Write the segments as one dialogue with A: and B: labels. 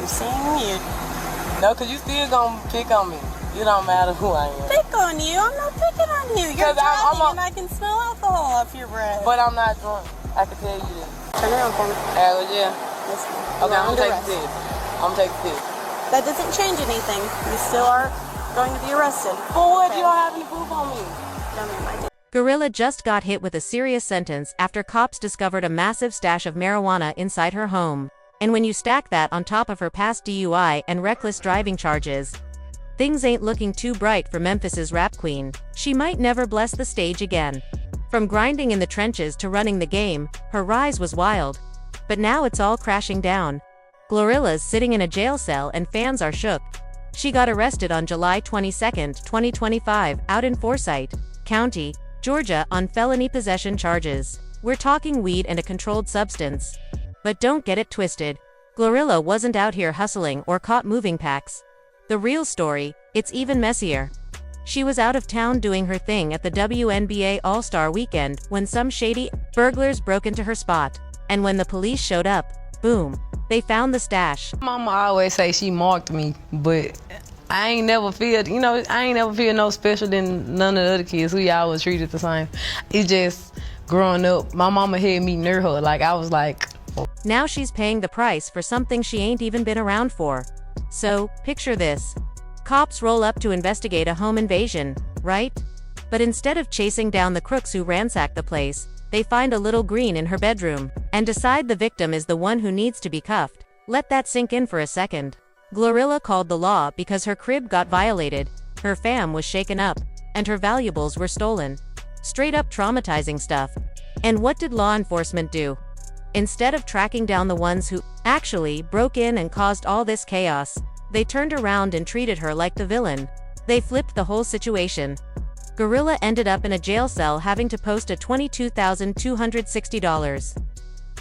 A: You seen you.
B: No, because you still gonna pick on me. It don't matter who I am.
A: Pick on you? I'm not picking on you. You're driving and I can smell alcohol off your breath.
B: But I'm not drunk. I can tell you this.
A: Turn around for me.
B: Yeah.
A: Listen.
B: Okay, I'm gonna take the tip. I'm gonna take the tip.
A: That doesn't change anything. You still are going to be arrested.
B: For what? Okay. You don't have any proof on me.
A: No, ma'am, I do.
C: GloRilla just got hit with a serious sentence after cops discovered a massive stash of marijuana inside her home. And when you stack that on top of her past DUI and reckless driving charges, things ain't looking too bright for Memphis's rap queen. She might never bless the stage again. From grinding in the trenches to running the game, her rise was wild. But now it's all crashing down. GloRilla's sitting in a jail cell and fans are shook. She got arrested on July 22, 2025, out in Forsyth County, Georgia, on felony possession charges. We're talking weed and a controlled substance. But don't get it twisted. GloRilla wasn't out here hustling or caught moving packs. The real story, it's even messier. She was out of town doing her thing at the WNBA All-Star Weekend when some shady burglars broke into her spot. And when the police showed up, boom, they found the stash.
B: Mama always say she marked me, but I ain't never feel no special than none of the other kids who y'all was treated the same. It's just growing up, my mama had me near her. Like, I was like...
C: Now she's paying the price for something she ain't even been around for. So, picture this. Cops roll up to investigate a home invasion, right? But instead of chasing down the crooks who ransacked the place, they find a little green in her bedroom, and decide the victim is the one who needs to be cuffed. Let that sink in for a second. GloRilla called the law because her crib got violated, her fam was shaken up, and her valuables were stolen. Straight up traumatizing stuff. And what did law enforcement do? Instead of tracking down the ones who actually broke in and caused all this chaos, they turned around and treated her like the villain. They flipped the whole situation. GloRilla ended up in a jail cell having to post a $22,260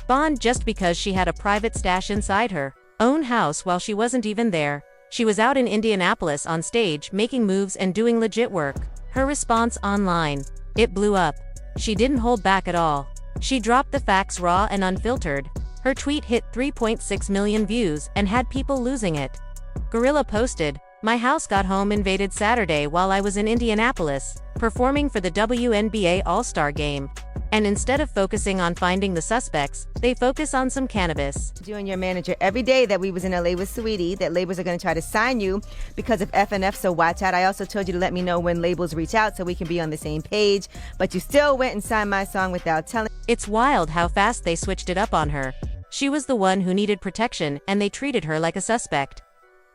C: bond just because she had a private stash inside her own house while she wasn't even there. She was out in Indianapolis on stage making moves and doing legit work. Her response online, it blew up. She didn't hold back at all. She dropped the facts raw and unfiltered. Her tweet hit 3.6 million views and had people losing it. GloRilla posted, "My house got home invaded Saturday while I was in Indianapolis, performing for the WNBA All-Star Game. And instead of focusing on finding the suspects, they focus on some cannabis."
D: You and your manager every day that we was in LA with Sweetie, that labels are going to try to sign you because of FNF, so watch out. I also told you to let me know when labels reach out so we can be on the same page, but you still went and signed my song without telling.
C: It's wild how fast they switched it up on her. She was the one who needed protection and they treated her like a suspect.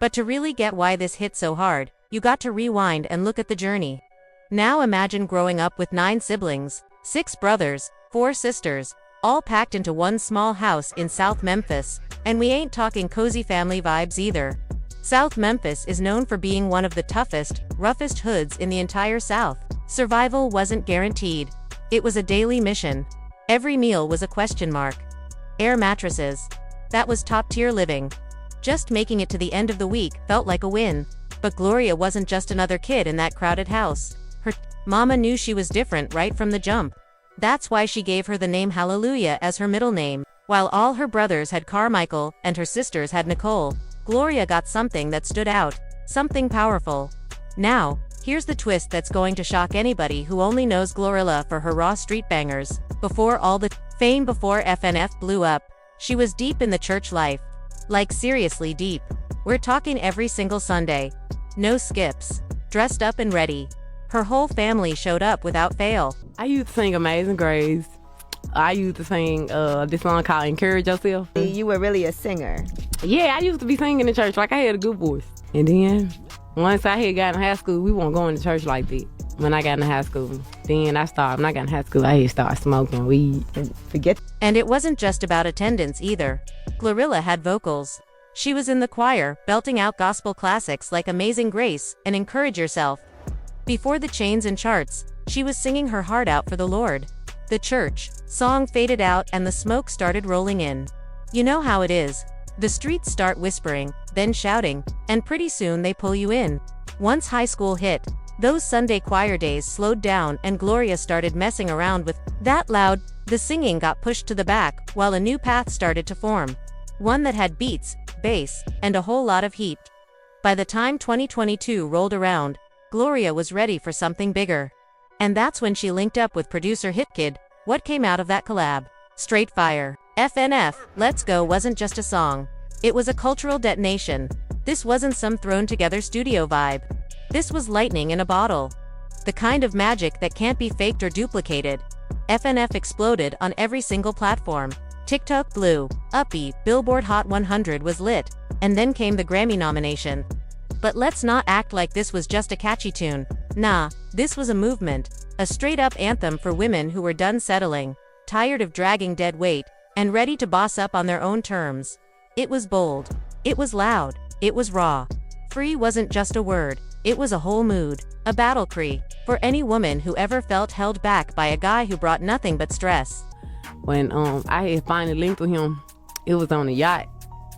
C: But to really get why this hit so hard, you got to rewind and look at the journey. Now imagine growing up with 9 siblings, 6 brothers, 4 sisters, all packed into one small house in South Memphis, and we ain't talking cozy family vibes either. South Memphis is known for being one of the toughest, roughest hoods in the entire South. Survival wasn't guaranteed. It was a daily mission. Every meal was a question mark. Air mattresses. That was top-tier living. Just making it to the end of the week felt like a win. But Gloria wasn't just another kid in that crowded house. Her mama knew she was different right from the jump. That's why she gave her the name Hallelujah as her middle name. While all her brothers had Carmichael and her sisters had Nicole, Gloria got something that stood out, something powerful. Now, here's the twist that's going to shock anybody who only knows GloRilla for her raw street bangers. Before all the fame before FNF blew up, she was deep in the church life. Like seriously deep. We're talking every single Sunday. No skips. Dressed up and ready. Her whole family showed up without fail.
B: I used to sing Amazing Grace. I used to sing this song called Encourage Yourself.
D: You were really a singer.
B: Yeah, I used to be singing in church. Like, I had a good voice. And then, once I had gotten in high school, we weren't going to church like that. When I got in high school, then when I got in high school, I had started smoking weed.
C: And it wasn't just about attendance either. GloRilla had vocals. She was in the choir, belting out gospel classics like Amazing Grace and Encourage Yourself. Before the chains and charts, she was singing her heart out for the Lord. The church song faded out and the smoke started rolling in. You know how it is. The streets start whispering, then shouting, and pretty soon they pull you in. Once high school hit, those Sunday choir days slowed down and Gloria started messing around with that loud. The singing got pushed to the back while a new path started to form. One that had beats, bass, and a whole lot of heat. By the time 2022 rolled around, GloRilla was ready for something bigger. And that's when she linked up with producer HitKid. What came out of that collab? Straight fire. FNF, Let's Go wasn't just a song. It was a cultural detonation. This wasn't some thrown-together studio vibe. This was lightning in a bottle. The kind of magic that can't be faked or duplicated. FNF exploded on every single platform. TikTok blew, Uppy, Billboard Hot 100 was lit, and then came the Grammy nomination. But let's not act like this was just a catchy tune. Nah, this was a movement, a straight-up anthem for women who were done settling, tired of dragging dead weight, and ready to boss up on their own terms. It was bold. It was loud. It was raw. Free wasn't just a word, it was a whole mood, a battle cry, for any woman who ever felt held back by a guy who brought nothing but stress.
B: When I had finally linked with him, it was on a yacht.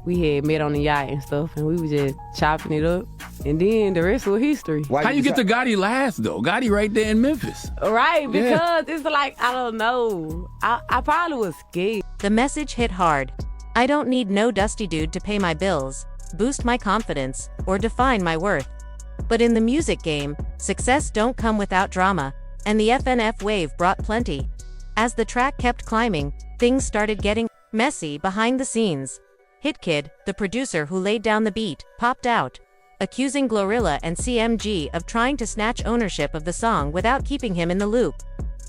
B: We had met on the yacht and stuff, and we was just chopping it up. And then the rest was history.
E: How you get to Gotti last, though? Gotti right there in Memphis.
B: Right, because it's like, I don't know. I probably was scared.
C: The message hit hard. I don't need no dusty dude to pay my bills, boost my confidence, or define my worth. But in the music game, success don't come without drama, and the FNF wave brought plenty. As the track kept climbing, things started getting messy behind the scenes. HitKid, the producer who laid down the beat, popped out, accusing GloRilla and CMG of trying to snatch ownership of the song without keeping him in the loop.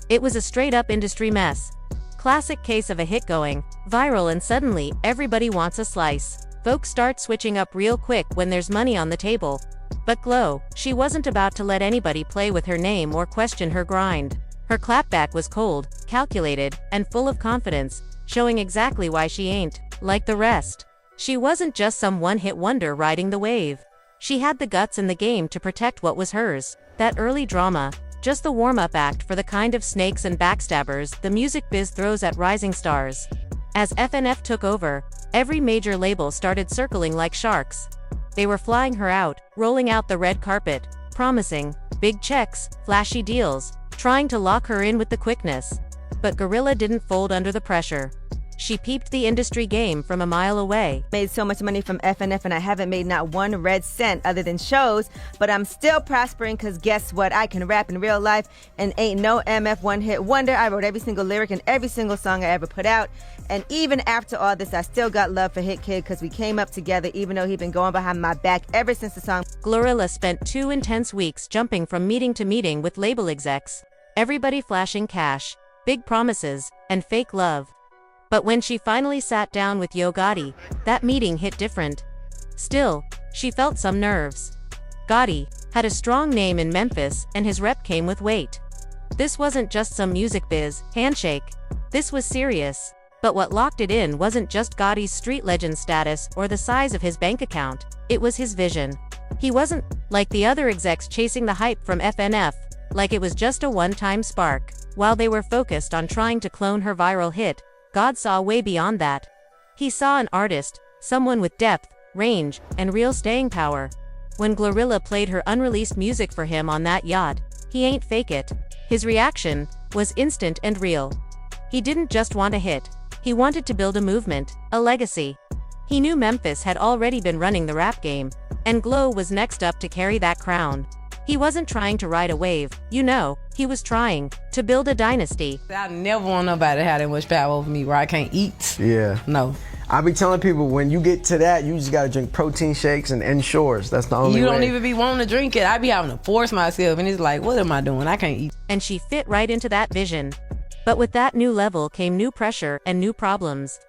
C: It was a straight-up industry mess. Classic case of a hit going viral and suddenly everybody wants a slice. Folks start switching up real quick when there's money on the table. But Glo, she wasn't about to let anybody play with her name or question her grind. Her clapback was cold, calculated, and full of confidence, showing exactly why she ain't like the rest. She wasn't just some one-hit wonder riding the wave. She had the guts in the game to protect what was hers. That early drama, just the warm-up act for the kind of snakes and backstabbers the music biz throws at rising stars. As FNF took over, every major label started circling like sharks. They were flying her out, rolling out the red carpet, promising big checks, flashy deals, trying to lock her in with the quickness. But GloRilla didn't fold under the pressure. She peeped the industry game from a mile away.
D: Made so much money from FNF and I haven't made not one red cent other than shows, but I'm still prospering because guess what? I can rap in real life and ain't no MF one-hit wonder. I wrote every single lyric and every single song I ever put out. And even after all this, I still got love for HitKid because we came up together even though he'd been going behind my back ever since the song.
C: GloRilla spent 2 intense weeks jumping from meeting to meeting with label execs. Everybody flashing cash, big promises, and fake love. But when she finally sat down with Yo Gotti, that meeting hit different. Still, she felt some nerves. Gotti had a strong name in Memphis and his rep came with weight. This wasn't just some music biz handshake. This was serious. But what locked it in wasn't just Gotti's street legend status or the size of his bank account. It was his vision. He wasn't like the other execs chasing the hype from FNF, like it was just a one-time spark. While they were focused on trying to clone her viral hit, God saw way beyond that. He saw an artist, someone with depth, range, and real staying power. When GloRilla played her unreleased music for him on that yacht, he ain't fake it. His reaction was instant and real. He didn't just want a hit. He wanted to build a movement, a legacy. He knew Memphis had already been running the rap game, and Glo was next up to carry that crown. He wasn't trying to ride a wave, he was trying to build a dynasty.
B: I never want nobody to have that much power over me where I can't eat.
F: Yeah.
B: No.
F: I be telling people when you get to that, you just gotta drink protein shakes and Ensures. That's the only way.
B: You don't even be wanting to drink it. I be having to force myself, and it's like, what am I doing? I can't eat.
C: And she fit right into that vision. But with that new level came new pressure and new problems.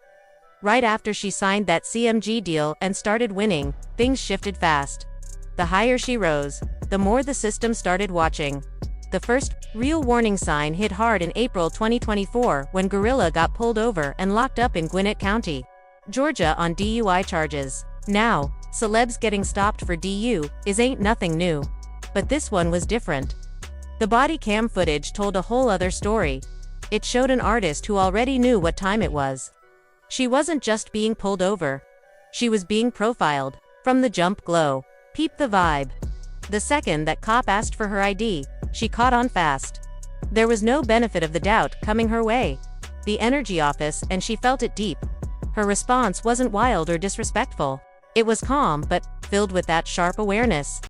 C: Right after she signed that CMG deal and started winning, things shifted fast. The higher she rose, the more the system started watching. The first real warning sign hit hard in April 2024 when GloRilla got pulled over and locked up in Gwinnett County, Georgia on DUI charges. Now, celebs getting stopped for DU ain't nothing new. But this one was different. The body cam footage told a whole other story. It showed an artist who already knew what time it was. She wasn't just being pulled over. She was being profiled. From the jump, Glo peeped the vibe. The second that cop asked for her ID, she caught on fast. There was no benefit of the doubt coming her way. The energy office, and she felt it deep. Her response wasn't wild or disrespectful. It was calm, but filled with that sharp awareness.